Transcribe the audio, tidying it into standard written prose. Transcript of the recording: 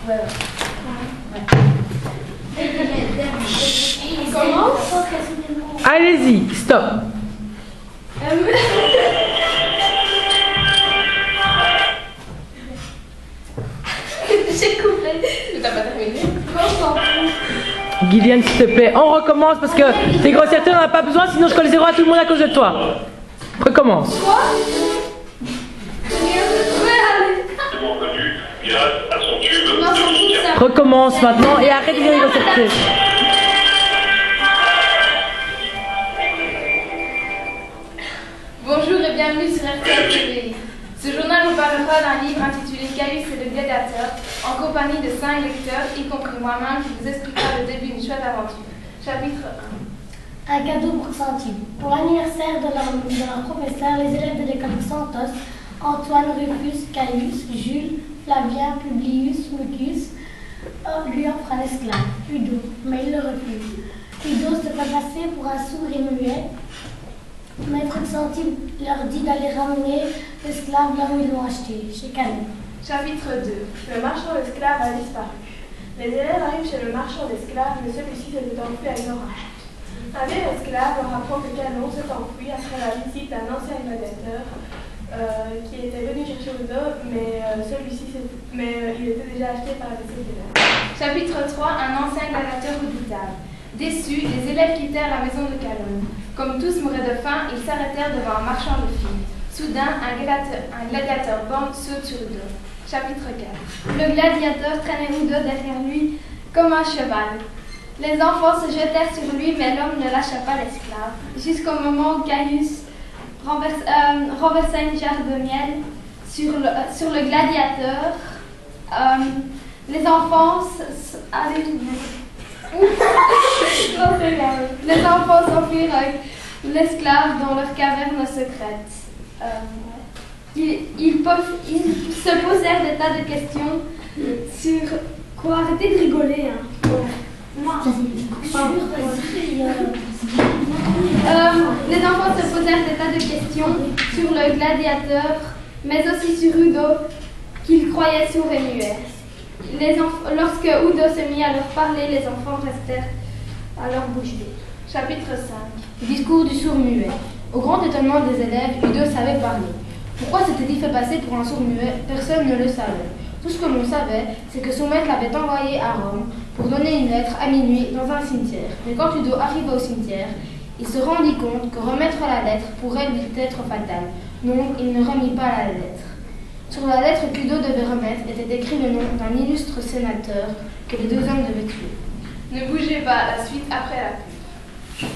Ouais. On commence? Allez-y, stop. J'ai coupé. T'as pas terminé? Guyliane, s'il te plaît, on recommence parce que tes grossièretés, on n'en a pas besoin, sinon je colle 0 à tout le monde à cause de toi. Recommence. Quoi? Recommence maintenant et arrête de dire les grossièretés. Bonjour et bienvenue sur RTL TV. Ce journal vous parlera d'un livre intitulé Caius et le gladiateur, en compagnie de 5 lecteurs, y compris moi-même, qui vous expliquera le début d'une chouette aventure. Chapitre 1. Un cadeau pour Santine. Pour l'anniversaire de leur professeur, les élèves de l'école Santos, Antoine, Rufus, Caius, Jules, Flavien, Publius, Mucus, lui offre un esclave, Udo, mais il le refuse. Udo se fait passer pour un sourd et muet. Maître Xantime leur dit d'aller ramener l'esclave là où ils l'ont acheté, chez Canet. Chapitre 2. Le marchand d'esclaves a disparu. Les élèves arrivent chez le marchand d'esclaves, mais celui-ci s'était enfui à une orange. Un vieil esclave leur apprend que Canon s'est enfui après la visite d'un ancien gladiateur qui était venu chercher Udo, mais il était déjà acheté par la visite des élèves. Chapitre 3. Un ancien gladiateur redoutable. Déçus, les élèves quittèrent la maison de Calonne. Comme tous mouraient de faim, ils s'arrêtèrent devant un marchand de filles. Soudain, un gladiateur bande saute sur Udo. Chapitre 4. Le gladiateur traînait Udo derrière lui comme un cheval. Les enfants se jetèrent sur lui, mais l'homme ne lâcha pas l'esclave, jusqu'au moment où Caius renversa une jarre de miel sur le gladiateur. Les enfants Les enfants s'enfuirent avec l'esclave dans leur caverne secrète. Ils se posèrent des tas de questions sur quoi. Arrêtez de rigoler. Hein. Les enfants se posèrent des tas de questions sur le gladiateur, mais aussi sur Udo, qu'ils croyaient sourd et muet. Lorsque Udo se mit à leur parler, les enfants restèrent à leur bouche bée. Chapitre 5. Discours du sourd-muet. Au grand étonnement des élèves, Udo savait parler. Pourquoi s'était-il fait passer pour un sourd-muet? Personne ne le savait. Tout ce que l'on savait, c'est que son maître l'avait envoyé à Rome pour donner une lettre à minuit dans un cimetière. Mais quand Udo arriva au cimetière, il se rendit compte que remettre la lettre pourrait lui être fatal. Donc, il ne remit pas la lettre. Sur la lettre qu'Udo devait remettre était écrit le nom d'un illustre sénateur que les deux hommes devaient tuer. Ne bougez pas, la suite après la pub.